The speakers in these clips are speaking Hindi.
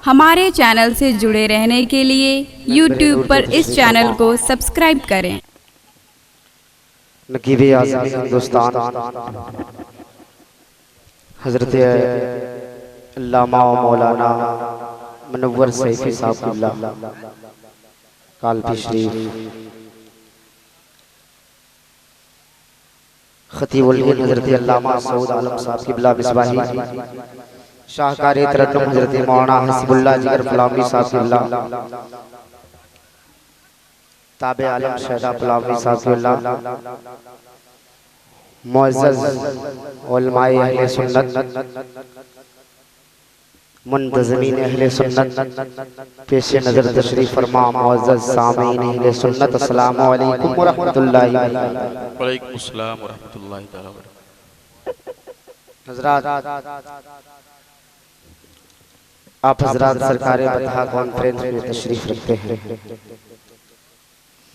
हमारे चैनल से जुड़े रहने के लिए YouTube पर इस चैनल को सब्सक्राइब करें। नकीबे आज़म हिंदुस्तान हज़रत अल्लामा मौलाना मुनव्वर सैफी साहब कालपी शरीफ खतीबुल हिंद हज़रत अल्लामा सऊद आलम साहब क़िबला मिसबाही शाहकारी तरन्नुम हज़रत मौलाना हसीबुल्लाह जिगर फलामी साहब क़िबला ताबे आलम शहदा फलामी साहब क़िबला मुअज़्ज़ज़ उलमाए अहले सुन्नत मुंतज़मीन अहले सुन्नत पेश नज़र तशरीफ़ फरमा मुअज़्ज़ज़ सामीन अहले सुन्नत अस्सलामु अलैकुम व रहमतुल्लाहि व बरकातहू। वालेकुम अस्सलाम व रहमतुल्लाहि तआला व बरकातहू। हज़रात आप हज़रात सरकारे बतहा कॉन्फ्रेंस में तशरीफ़ रखते हैं।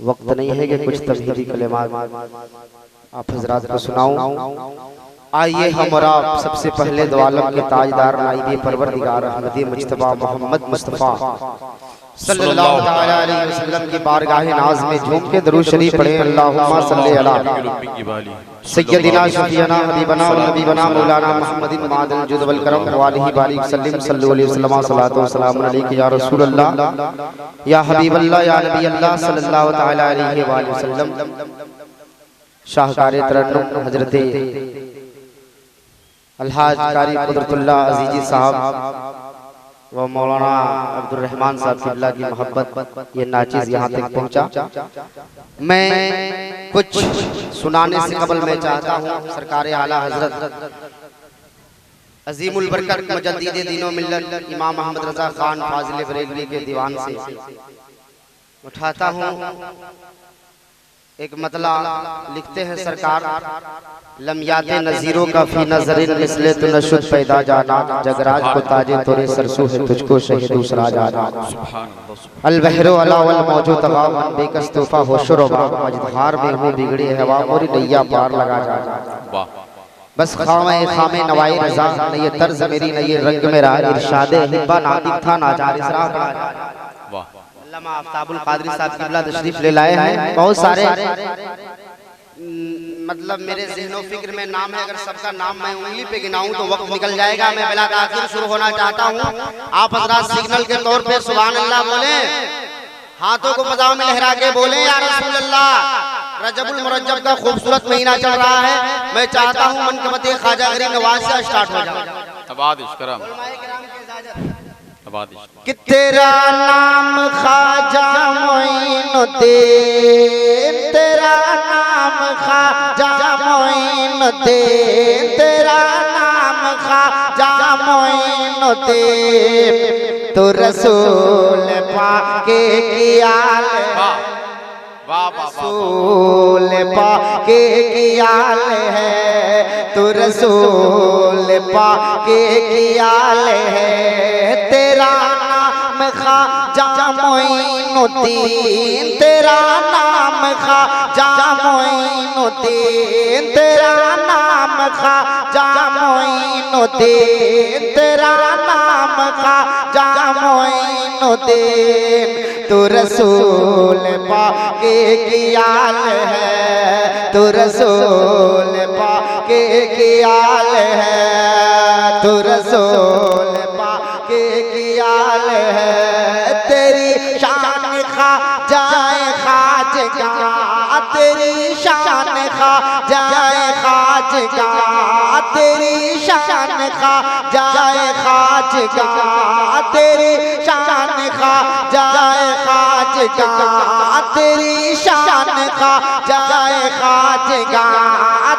वक्त नहीं है कि कुछ तमहीदी कलिमात आप हज़रात को सुनाऊं। आइए हम और आप सबसे पहले दो आलम के ताजदार नाइब परवरदिगार अहमदी मुज्तबा मोहम्मद मुस्तफ़ा सल्लल्लाहु तआला अलैहि वसल्लम की बारगाह नाज में झूम के दरूद शरीफ पढ़े। अल्लाहुम्मा सल्ली अला सय्यदिना शफीना हबीबना व नबीना मौलाना मुहम्मदिन मादिल जुद वल करम व आलिहि बारिक सल्लिम सल्लल्लाहु अलैहि वसल्लम सलातो व सलाम अलैका या रसूल अल्लाह या हबीब अल्लाह या नबी अल्लाह सल्लल्लाहु तआला अलैहि वसल्लम। शाहकार तरन्नुम हजरत अलहाज कारी कुदरतुल्लाह अजीजी साहब व मौलाना अब्दुल रहमान साहब क़िबला की मोहब्बत ये नाचीज़ यहाँ तक पहुँचा। मैं कुछ सुनाने से कबल मैं चाहता हूँ सरकार आला हजरत अजीमुल बरकत मुजद्दिद दीनो मिल्लत इमाम मोहम्मद रज़ा खान फाजिल बरेलवी के दीवान से उठाता हूँ एक मतला। लिखते हैं सरकार लम्याते नज़ीरों का फी नज़रिन मिसले तो नशुद पैदा जाना जगराज को ताजे तोरे सरसू है तुझको शहीद दूसरा जाना अल बहरो अला वल मौजू तबा मन बेकस तूफा होशर व मजधार में हूँ बिगड़ी हवा मोरी नैया पार लगा जाना बस खामे नवाई रज़ा न ये तर्ज मेरी न ये रंग मेरा इरशादे हिब्बा नातिक था नाजार इसरा पड़ा। अल्लामा आफ्ताबुल कादरी साहब क़िबला तशरीफ ले लाए हैं। बहुत सारे मतलब मेरे ज़हनो फिक्र में नाम है, अगर सबका नाम मैं उंगली पे गिनाऊं तो वक्त निकल जाएगा। मैं बिला ताखीर शुरू होना चाहता हूं। आप हज़रात सिग्नल के तौर पे सुभान अल्लाह बोले, हाथों को फज़ाओं में लहरा के बोले या रसूल अल्लाह। रजबुल मुरज्जब का खूबसूरत महीना चल रहा है। मैं चाहता हूं मनकबत ख्वाजा गरीब नवाज से स्टार्ट हो जाए। कि तेरा नाम ख्वाजा मोइनुद्दीन, तेरा नाम ख्वाजा मोइनुद्दीन, तेरा नाम ख्वाजा मोइनुद्दीन। तो रसूल पाके की आल रसूल पाके की आल है, तो रसूल पाके की आल है। तेरा नाम ख्वाजा मोइनुद्दीन, तेरा नाम ख्वाजा मोइनुद्दीन, तेरा नाम ख्वाजा मोइनुद्दीन, तेरा नाम ख्वाजा मोइनुद्दीन। तो रसूल पाके की आल है, तो रसूल पाके की आल है, तो रसूल पाके की आल है। तेरी शान ख्वाजाए ख्वाजगा, तेरी शान ख्वाजाए ख्वाजगा, तेरी शान ख्वाजाए ख्वाजगा, तेरी शान ख्वाजाए ख्वाजगा, तेरी शान ख्वाजाए ख्वाजगा,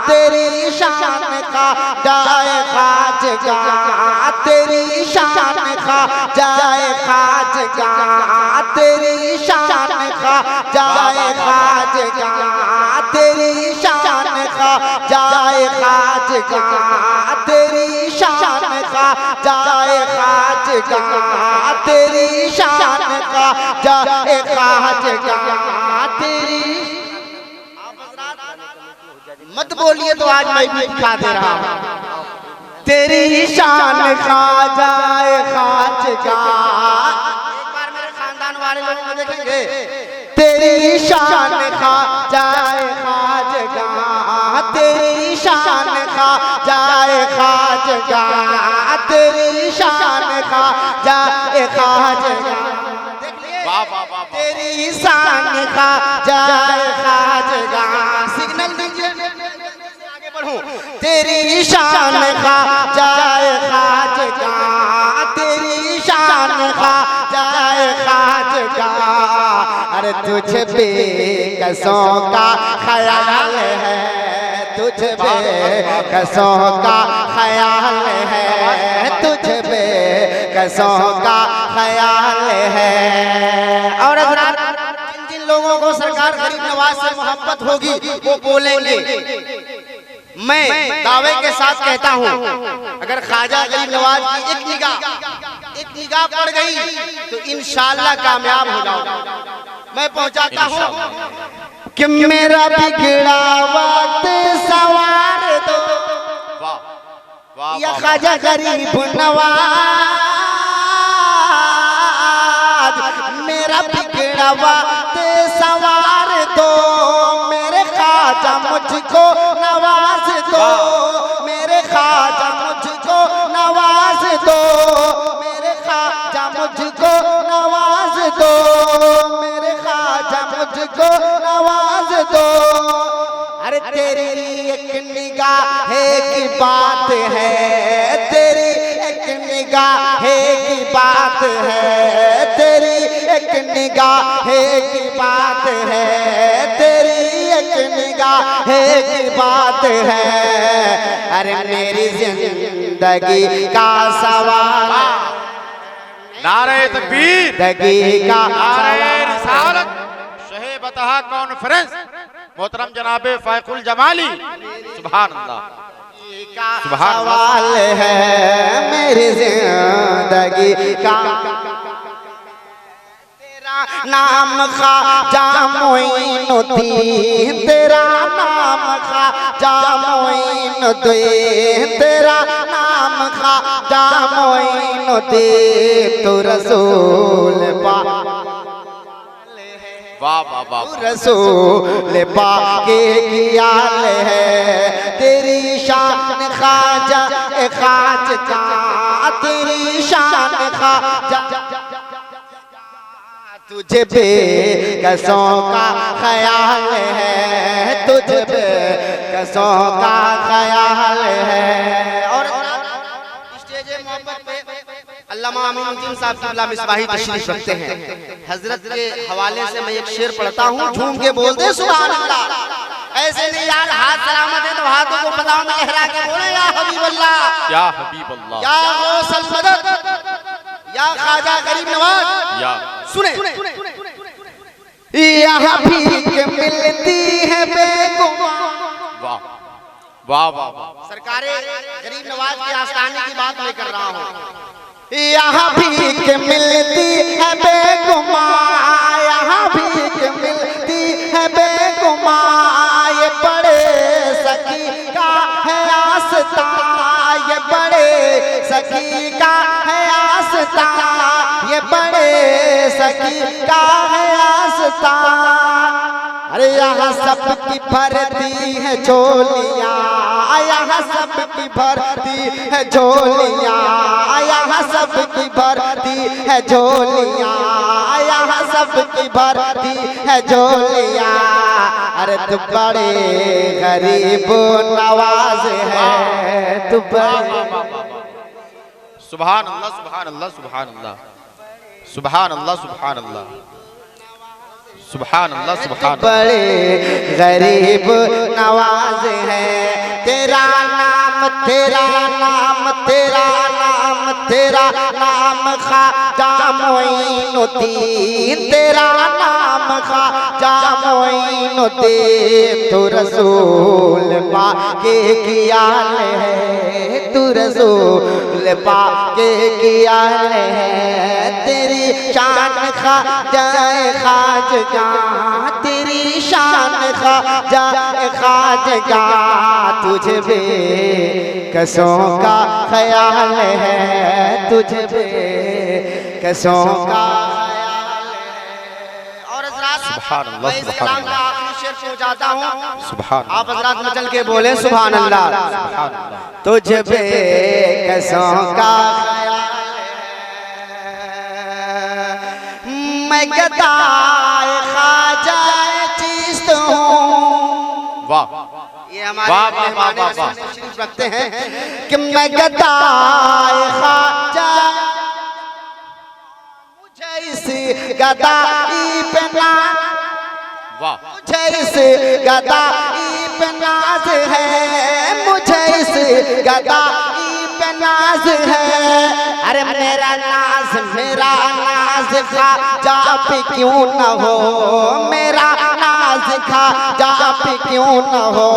तेरी शान ख्वाजाए ख्वाजगा, तेरी शान ख्वाजाए ख्वाजगा, तेरी शान ख्वाजाए ख्वाजगा, तेरी शान ख्वाजाए ख्वाजगा, तेरी शान ख्वाजाए ख्वाजगा, तेरी शान ख्वाजाए ख्वाजगा, तेरी। मत बोलिए तो आज मैं भी दिखा दे रहा हूं। तेरी शान ख्वाजा ख्वाजगा सारे लोगों को देखेंगे। तेरी शान खा जाए खाजगा, तेरी शान खा जाए खाजगा, तेरी शान खा जाए खाजगा। वाह वाह वाह। तेरी शान खा जाए खाजगा। सिग्नल दीजिए आगे बढ़ूं। तेरी शान खा जाए खाजगा, तेरी शान खा जाए खाजगा। अरे तुझ पे कसों का ख्याल है, तुझ पे कसों का ख्याल है, तुझ पे कसों का ख्याल है। और जिन जिन लोगों को सरकार गरीब नवाज से मोहब्बत होगी वो बोलेंगे। मैं दावे के साथ कहता हूँ, अगर ख्वाजा गरीब नवाज की एक निगाह पड़ गई तो इंशाअल्लाह कामयाब हो जाऊंगा। मैं पहुंचाता हूँ कि मेरा बिगड़ा वक्त सवार दो या ख्वाजा गरीब नवाज। मेरा बिगड़ा वक्त सवार दो, मेरे ख्वाजा मुझको नवाज दो, मेरे ख्वाजा मुझको नवाज दो, मेरे ख्वाजा मुझको नवाज दो, मेरे ख्वाजा मुझको नवाज दो। अरे तेरी एक निगाह की बात है, तेरी एक निगाह की बात है, तेरी एक निगाह की बात है, तेरी एक निगाह की बात है। अरे मेरी जिंदगी का सवाल, नारे तकबीर, जिंदगी का नारे रिसालत, शहे बतहा कॉन्फ्रेंस मोहतरम जनाबे फायकुल जमाली। सुभान अल्लाह। सवाल है मेरी जिंदगी का, तेरा नाम ख्वाजा मोइनुद्दीन, तेरा नाम ख्वाजा मोइनुद्दीन, तेरा नाम ख्वाजा मोइनुद्दीन। तू रसूल पाक, वाह वाह वाह। रसूल पाक की आल है, तेरी शान ख्वाजा खाजगा, तेरी शान ख्वाजा। तुझे पे कसों का ख्याल है, तुझे पे कसों का ख्याल है। और स्टेज मोहब्बत पे अल्लामा अमीनुद्दीन साहब किबला मिसबाही तशरीफ रखते हैं। हजरत के हवाले से मैं एक शेर पढ़ता हूँ, झूम के बोल दे सुभान अल्लाह। ऐसे नहीं यार, हाथ सलामत है तो हाथों को पताओं में लहरा के बोले या हबीब अल्लाह, या हबीब अल्लाह, या गौसल मदद, या ख्वाजा गरीब नवाज। या सुने यहाँ भीख मिलती है बेगुमान। वाह वाह वाह वाह। सरकारे गरीब नवाज के आस्थाने की बात मैं कर रहा हूँ। यहाँ भीख मिलती है बेगुमान, यहाँ भीख मिलती है बेगुमान। ये बड़े सखी का है आस्था, ये बड़े सखी का है आस्था, ये बड़े सखी का है आस्था। अरे यहाँ सबकी भरती है झोलियाँ, यहाँ सबकी भरती है झोलियाँ, यहाँ सबकी भरती है झोलियाँ, यहाँ सबकी भरती है झोलियाँ। अरे तू बड़े गरीब नवाज है, तू बड़े। सुभान अल्लाह सुभान अल्लाह सुभान अल्लाह सुभान अल्लाह सुभान अल्लाह सुभान अल्लाह सुभान। बड़े गरीब नवाज है, तेरा नाम, तेरा नाम, तेरा नाम, तेरा नाम ख्वाजा मोइनुद्दीन, तेरा नाम ख्वाजा मोइनुद्दीन। तू रसूल पाक की आल है, तू रसूल पाक की आल है, तेरी शान ख्वाजा खाजगा, तेरी शान ख्वाजा खाजगा। तुझे पे कसों का ख्याल है, तुझे पे कसों का ख्याल है। सुभान अल्लाह, मैं इस सुभान कलाम का अल्लाह, आखिरी शेर पहुंचाता हूँ। सुभान आप हजरात में चल के बोले सुभान अल्लाह। तुझ पे कसों का मैं गदाए ख्वाजा चिश्त हूँ। वाह, ये हमारे वाह, वाह, वाह, वाह, वाह। शरीफ रखते हैं कि मैं गदाए ख्वाजा, मुझे इस गदाई पे नाज, वाह, मुझे इस गदाई पे नाज है, मुझे इस गदाई पे नाज है। अरे मेरा नाज ख्वाजा पे क्यों न हो, मेरा नाज ख्वाजा पे क्यों न हो।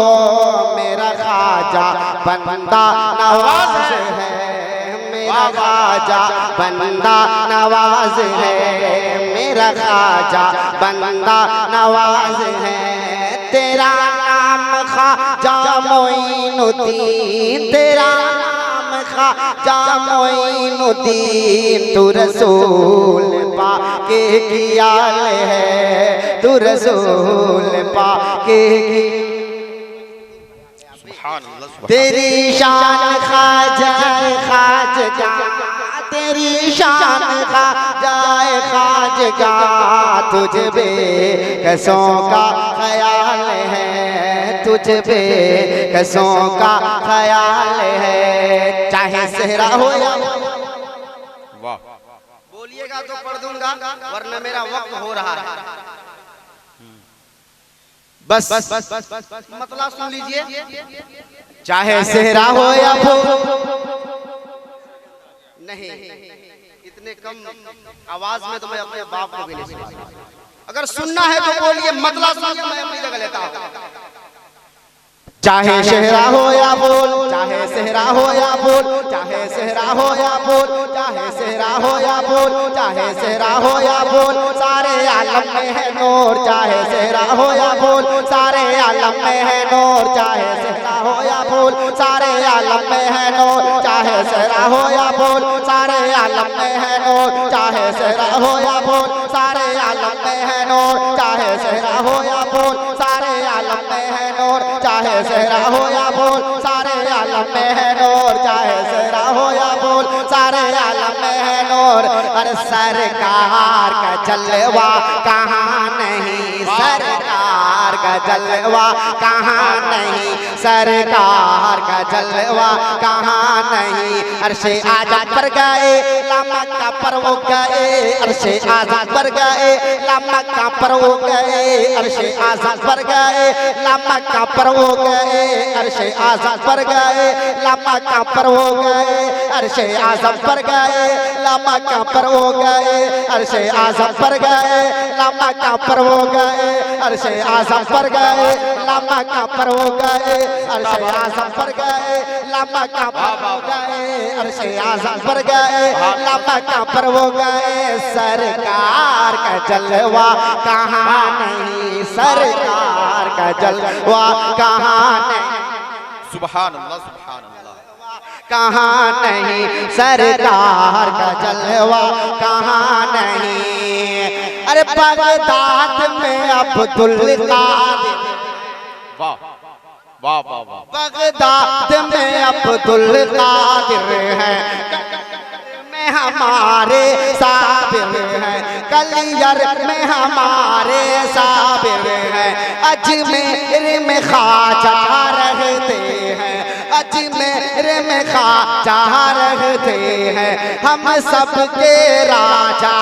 मेरा ख्वाजा बंदा नवाज है, मेरा ख्वाजा बंदा नवाज है, मेरा ख्वाजा बंदा नवाज है। तेरा नाम ख्वाजा मोइनुद्दीन, तेरा नाम ख्वाजा मोइनुद्दीन। तू रसूल पाके की आल है, तू रसूल पाके की। सुभान अल्लाह, सुभान तेरी शान ख्वाजा ख्वाजा, तेरी शान ख्वाजा ख्वाजा। तुझ पे कसों का ख्याल है, तुझ पे कसों का ख्याल है। चाहे सेहरा हो या वाह, बोलिएगा तो पढ़ दूंगा, वरना मेरा वक्त हो रहा है। बस मतलब सुन लीजिए। चाहे सेहरा हो या फूल, नहीं इतने कम आवाज में तो मैं अपने बाप को भी नहीं सुना। अगर सुनना है तो बोलिए, मतलब सुनिए, मैं अपनी जगह लेता हूं। चाहे सेहरा हो या फूल, चाहे सेहरा हो या फूल, चाहे सेहरा हो या फूल, चाहे सेहरा हो या फूल, चाहे सेहरा हो या फूल। सारे आलम में है नूर, चाहे सेहरा हो या फूल, सारे आलम में है नूर। चाहे सेहरा हो या फूल, सारे आलम में है नूर। चाहे सेहरा हो या फूल, सारे आलम में है नूर। चाहे सेहरा हो या फूल, सारे आलम में है नूर। चाहे सेहरा हो या फूल, सारे आलम में है नूर। चाहे सेहरा हो या फूल, सारे आलम में है नूर। चाहे सेहरा हो या फूल, सारे आलम में है नूर। अरे सरकार का जलवा कहाँ नहीं, सरकार का जलवा कहाँ नहीं, सरकार का जलवा कहाँ नहीं। अरशे आज़ाद पर गए लामका पर वो गए, अरशे आज़ाद पर गए लामका पर वो गए, अरशे आज़ाद पर गए लामका पर वो गए, अरशे आज़ाद पर गए लामका पर वो गए, अरशे आज़म पर गए लामका पर वो गए, अरशे आज़म पर गए लामका पर वो गए, अरशे आज़म पर गए लामका पर वो गए, अरशे आज़म पर गए लामका पर वो गए, अरशे आज़म पर गए लामका पर वो गए। सरकार का जलवा कहाँ नहीं, सरकार का जलवा कहाँ नहीं, सुभान अल्लाह, सुभान अल्लाह, कहाँ नहीं, सरकार का जलवा कहाँ नहीं। अरे बगदाद में अब्दुल कादिर, वाह, वाह, वाह, वाह, बगदाद में अब्दुल कादिर है, में हमारे साबिर है, कलियर में हमारे साबिर है, अजमेर में ख्वाजा रहते हैं, अजमेर में ख्वाजा रहते हैं। हम सबके राजा,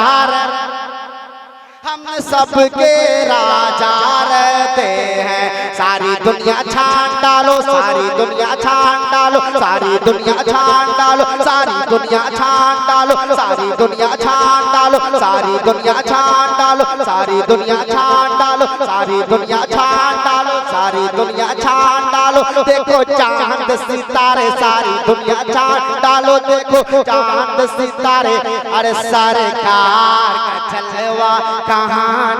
हम सबके राजा रहते हैं। सारी दुनिया छान डालो, सारी दुनिया छान डालो, सारी दुनिया छान डालो, सारी दुनिया छान डालो, सारी दुनिया छान डालो, सारी दुनिया छान डालो, सारी दुनिया छान डालो, सारी दुनिया छान डालो, सारी दुनिया छान डालो। देखो चांद सितारे, सारी दुनिया छान डालो, देखो चांद सितारे। अरे सरकार का जलवा कहाँ